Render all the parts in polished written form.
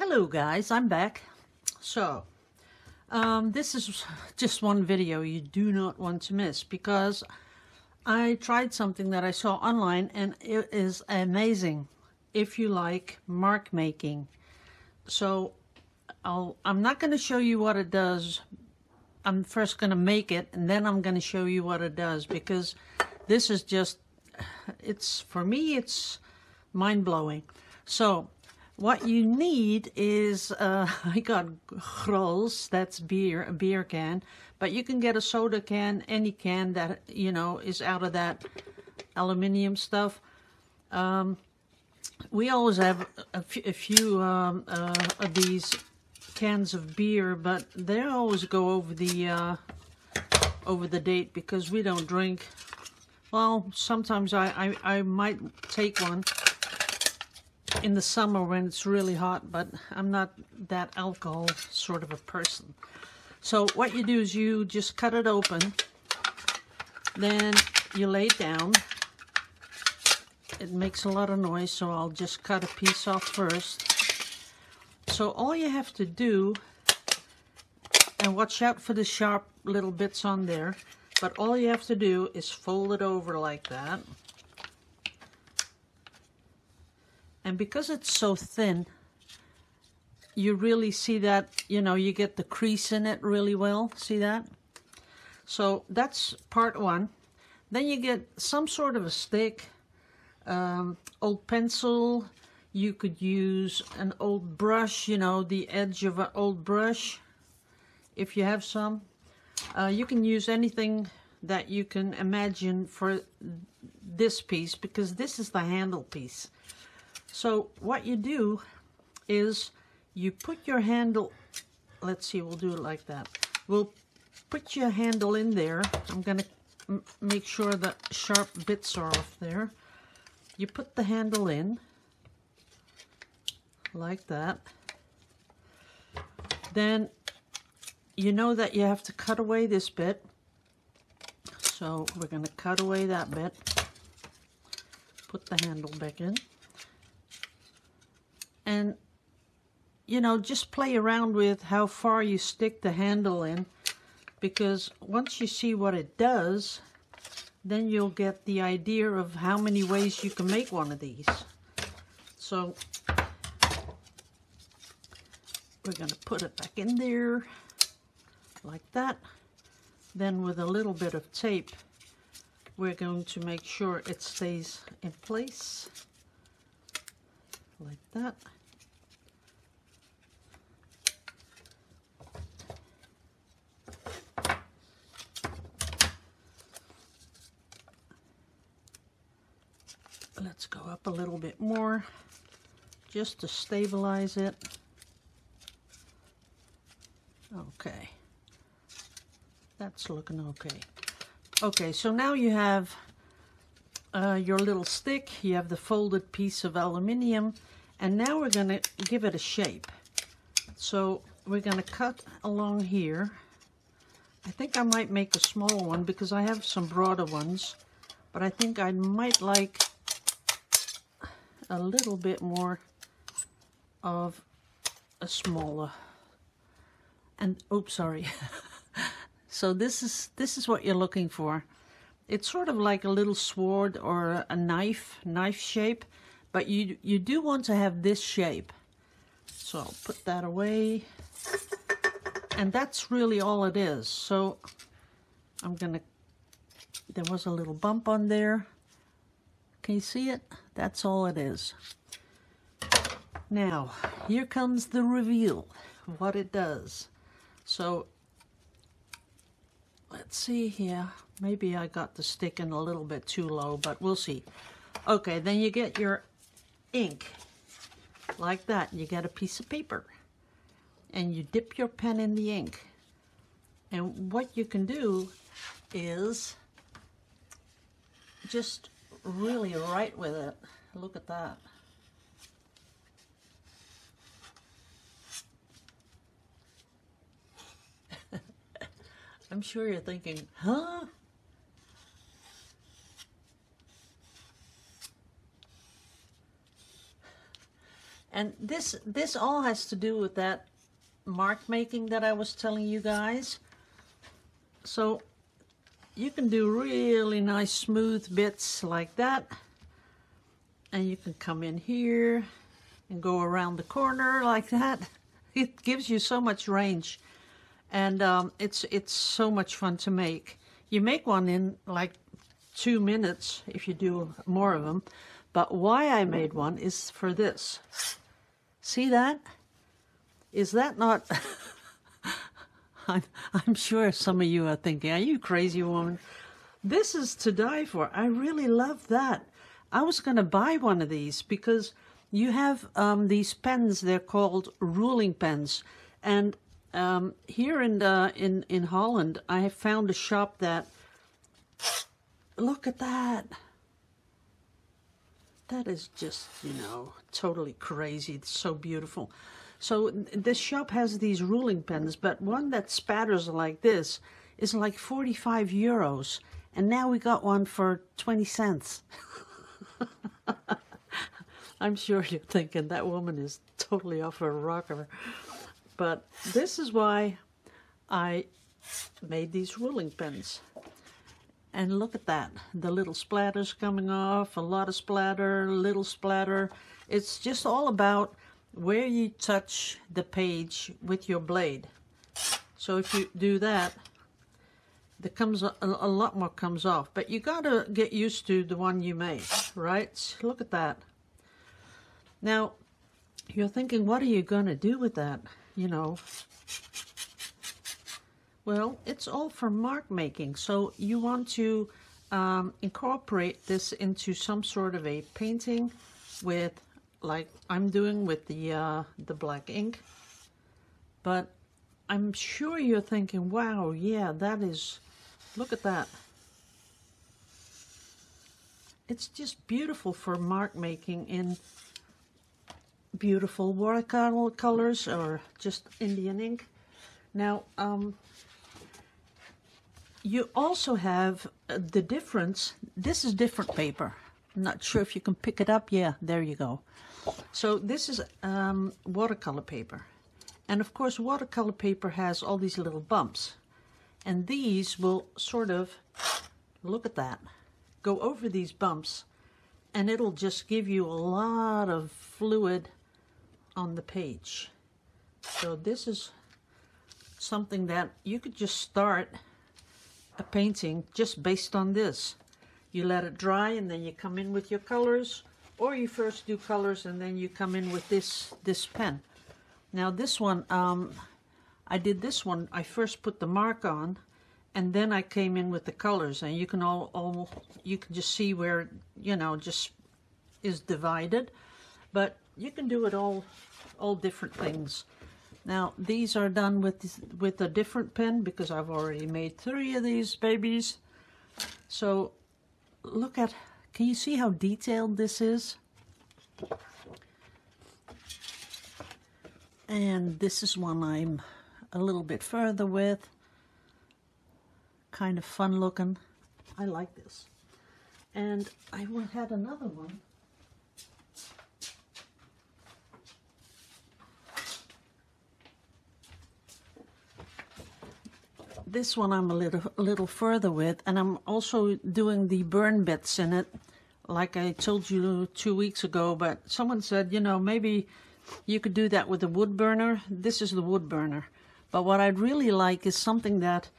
Hello guys, I'm back. So, this is just one video you do not want to miss because I tried something that I saw online and it is amazing if you like mark making. So, I'm not going to show you what it does. I'm first going to make it and then I'm going to show you what it does because this is just, for me, it's mind-blowing. So, what you need is, I got Grols, that's beer, a beer can, but you can get a soda can, any can that, you know, is out of that aluminum stuff. We always have a few of these cans of beer, but they always go over the date because we don't drink. Well, sometimes I might take one in the summer when it's really hot, but I'm not that alcohol sort of a person. So what you do is you just cut it open, then you lay it down. It makes a lot of noise, so I'll just cut a piece off first. So all you have to do, and watch out for the sharp little bits on there, but all you have to do is fold it over like that. And because it's so thin, you really see that, you know, you get the crease in it really well. See that? So that's part one. Then you get some sort of a stick, old pencil. You could use an old brush, you know, the edge of an old brush, if you have some. You can use anything that you can imagine for this piece, because this is the handle piece. So what you do is you put your handle, let's see, we'll do it like that. We'll put your handle in there. I'm going to make sure the sharp bits are off there. You put the handle in like that. Then you know that you have to cut away this bit. So we're going to cut away that bit. Put the handle back in. And, you know, just play around with how far you stick the handle in, because once you see what it does, then you'll get the idea of how many ways you can make one of these. So we're going to put it back in there like that. Then with a little bit of tape, we're going to make sure it stays in place like that. Let's go up a little bit more just to stabilize it. Okay, that's looking okay. Okay, so now you have your little stick, you have the folded piece of aluminum, and now we're going to give it a shape. So we're going to cut along here. I think I might make a small one because I have some broader ones, but I think I might like a little bit more of a smaller. And oops, sorry. So this is what you're looking for. It's sort of like a little sword or a knife shape, but you do want to have this shape. So I'll put that away. And that's really all it is. So I'm gonna, there was a little bump on there. Can you see it? That's all it is. Now, here comes the reveal of what it does. So let's see here. Maybe I got the stick in a little bit too low, but we'll see. Okay, then you get your ink like that. You get a piece of paper and you dip your pen in the ink. And what you can do is just really write with it. Look at that. I'm sure you're thinking, huh? And this all has to do with that mark making that I was telling you guys. So you can do really nice smooth bits like that, and you can come in here and go around the corner like that. It gives you so much range, and it's so much fun to make. You make one in like 2 minutes if you do more of them, but why I made one is for this. See that? Is that not... I'm sure some of you are thinking, are you crazy, woman? This is to die for. I really love that. I was going to buy one of these because you have these pens. They're called ruling pens. And here in Holland, I have found a shop that... Look at that. That is just, you know, totally crazy. It's so beautiful. So this shop has these ruling pens, but one that spatters like this is like 45 euros. And now we got one for 20 cents. I'm sure you're thinking that woman is totally off her rocker. But this is why I made these ruling pens. And look at that. The little splatters coming off, a lot of splatter, little splatter. It's just all about where you touch the page with your blade. So if you do that, there comes a lot more comes off. But you gotta get used to the one you made, right? Look at that. Now, you're thinking, what are you gonna do with that? You know, well, it's all for mark making. So you want to incorporate this into some sort of a painting with, like I'm doing with the black ink. But I'm sure you're thinking, wow, yeah, that is, look at that. It's just beautiful for mark making in beautiful watercolor colors or just Indian ink. Now, you also have the difference. This is different paper. I'm not sure if you can pick it up. Yeah, there you go. So this is watercolor paper. And of course, watercolor paper has all these little bumps. And these will sort of, look at that, go over these bumps. And it'll just give you a lot of fluid on the page. So this is something that you could just start a painting just based on this. You let it dry and then you come in with your colors, or you first do colors and then you come in with this pen. Now this one, I did this one, I first put the mark on and then I came in with the colors, and you can you can just see where, you know, just is divided. But you can do it all different things. Now these are done with a different pen because I've already made 3 of these babies. So look at, can you see how detailed this is? And this is one I'm a little bit further with. Kind of fun looking. I like this. And I had another one. This one I'm a little further with, and I'm also doing the burn bits in it, like I told you 2 weeks ago. But someone said, you know, maybe you could do that with a wood burner. This is the wood burner. But what I'd really like is something that,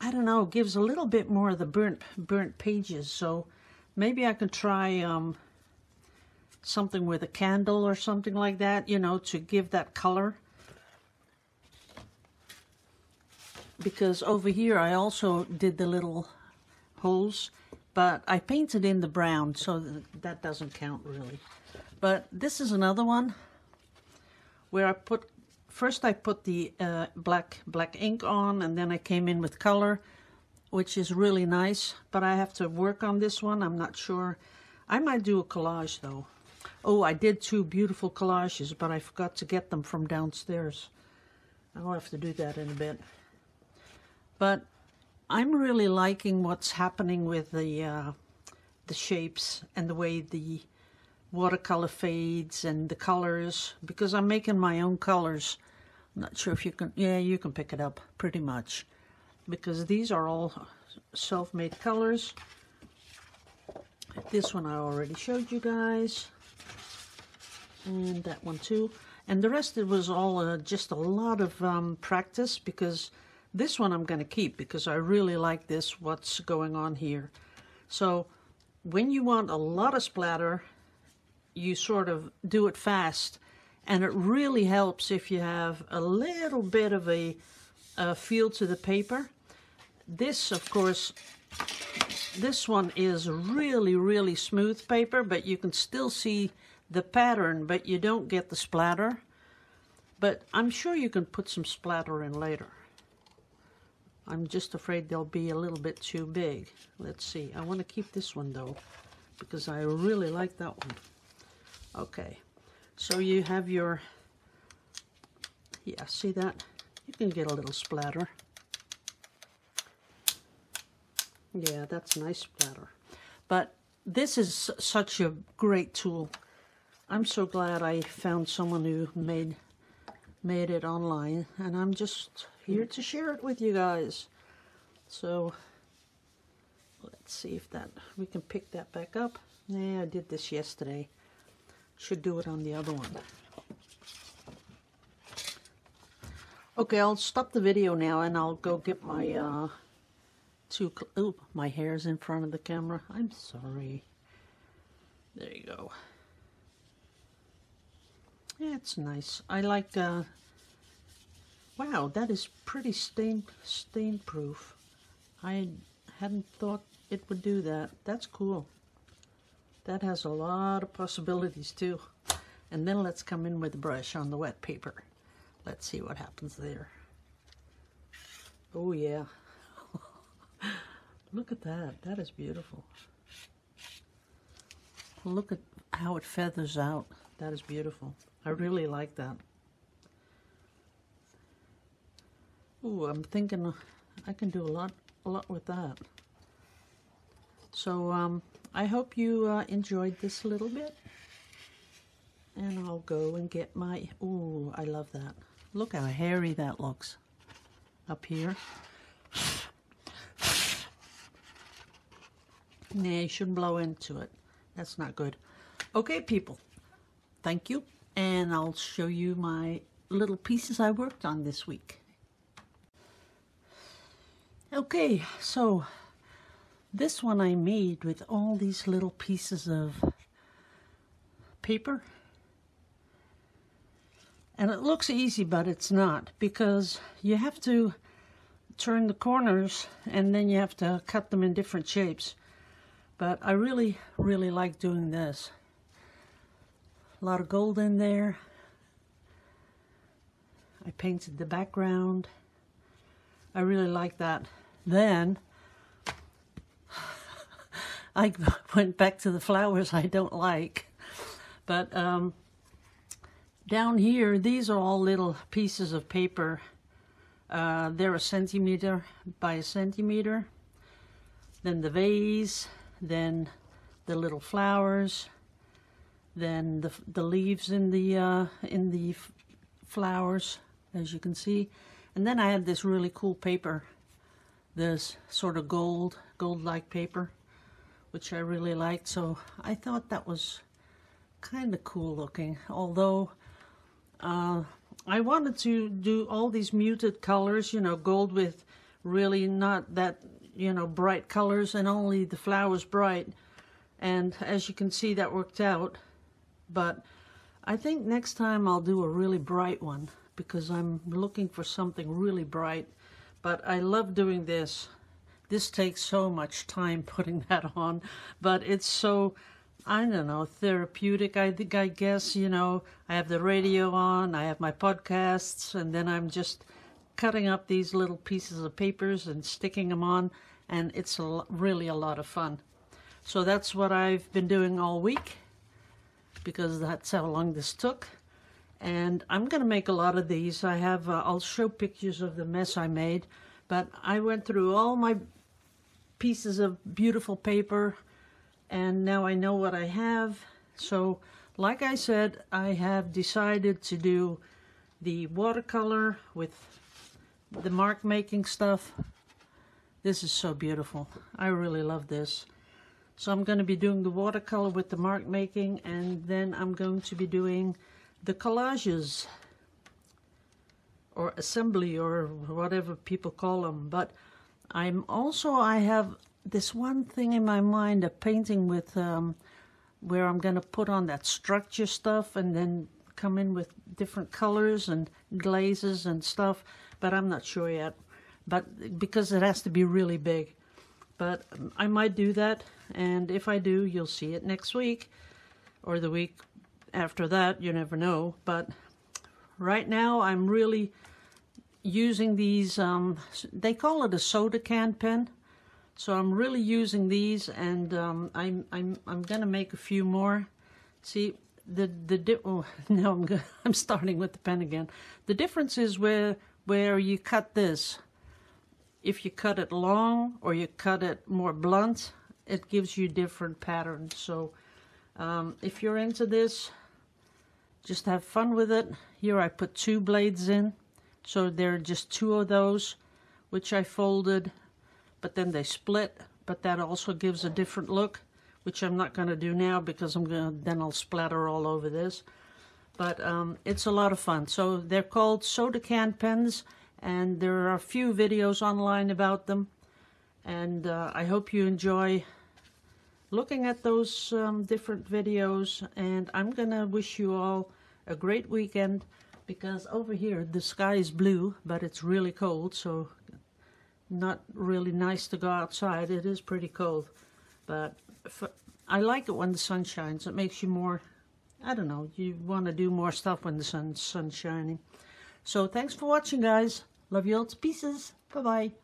I don't know, gives a little bit more of the burnt pages. So maybe I could try something with a candle or something like that, you know, to give that color. Because over here I also did the little holes, but I painted in the brown, so that doesn't count really. But this is another one where I put, first I put the black ink on, and then I came in with color, which is really nice. But I have to work on this one. I'm not sure. I might do a collage though. Oh, I did 2 beautiful collages, but I forgot to get them from downstairs. I'll have to do that in a bit. But I'm really liking what's happening with the shapes and the way the watercolor fades and the colors, because I'm making my own colors. I'm not sure if you can, yeah, you can pick it up pretty much, because these are all self-made colors. This one I already showed you guys, and that one too. And the rest, it was all just a lot of practice, because this one I'm going to keep because I really like this, what's going on here. So when you want a lot of splatter, you sort of do it fast, and it really helps if you have a little bit of a feel to the paper. This, of course, this one is really, really smooth paper, but you can still see the pattern, but you don't get the splatter. But I'm sure you can put some splatter in later. I'm just afraid they'll be a little bit too big. Let's see. I want to keep this one though, because I really like that one. Okay, so you have your, yeah, see that? You can get a little splatter. Yeah, that's nice splatter. But this is such a great tool. I'm so glad I found someone who made it online, and I'm just here to share it with you guys. So let's see if we can pick that back up. Yeah, I did this yesterday. Should do it on the other one. Okay, I'll stop the video now and I'll go get my oh, my hair's in front of the camera. I'm sorry. There you go. Yeah, it's nice. I like, wow, that is pretty stain proof. I hadn't thought it would do that. That's cool. That has a lot of possibilities too. And then let's come in with the brush on the wet paper. Let's see what happens there. Oh yeah. Look at that. That is beautiful. Look at how it feathers out. That is beautiful. I really like that. Ooh, I'm thinking I can do a lot with that. So I hope you enjoyed this a little bit. And I'll go and get my, ooh, I love that. Look how hairy that looks up here. Nah, you shouldn't blow into it. That's not good. Okay, people. Thank you. And I'll show you my little pieces I worked on this week. Okay, so this one I made with all these little pieces of paper. And it looks easy, but it's not, because you have to turn the corners and then you have to cut them in different shapes. But I really, really like doing this. A lot of gold in there. I painted the background. I really like that. Then I went back to the flowers I don't like. But down here, these are all little pieces of paper. They're 1 centimeter by 1 centimeter. Then the vase, then the little flowers, then the leaves in the flowers, as you can see. And then I had this really cool paper, this sort of gold-like paper, which I really liked. So I thought that was kind of cool looking, although I wanted to do all these muted colors, you know, gold with really not that, you know, bright colors, and only the flowers bright. And as you can see, that worked out. But I think next time I'll do a really bright one, because I'm looking for something really bright. But I love doing this. This takes so much time putting that on, but it's so, I don't know, therapeutic, I guess, you know. I have the radio on, I have my podcasts, and then I'm just cutting up these little pieces of papers and sticking them on, and it's really a lot of fun. So that's what I've been doing all week, because that's how long this took. And I'm going to make a lot of these. I have, I'll show pictures of the mess I made, but I went through all my pieces of beautiful paper, and now I know what I have. So like I said, I have decided to do the watercolor with the mark making stuff. This is so beautiful. I really love this. So I'm going to be doing the watercolor with the mark making, and then I'm going to be doing the collages or assembly or whatever people call them. But I have this one thing in my mind, a painting with where I'm going to put on that structure stuff and then come in with different colors and glazes and stuff, but I'm not sure yet. But because it has to be really big. But I might do that, and if I do, you'll see it next week or the week after that. You never know. But right now I'm really using these, they call it a soda can pen. So I'm really using these, and I'm gonna make a few more. See, I'm starting with the pen again. The difference is where you cut this. If you cut it long or you cut it more blunt, it gives you different patterns. So if you're into this, just have fun with it. Here I put 2 blades in, so there are just 2 of those, which I folded, but then they split. But that also gives a different look, which I'm not going to do now because then I'll splatter all over this. But it's a lot of fun. So they're called soda can pens, and there are a few videos online about them. And I hope you enjoy looking at those different videos. And I'm going to wish you all a great weekend, because over here the sky is blue, but it's really cold, so not really nice to go outside. It is pretty cold, but I like it when the sun shines. It makes you more, I don't know, you want to do more stuff when the sun's shining. So thanks for watching, guys. Love you all to pieces. Bye-bye.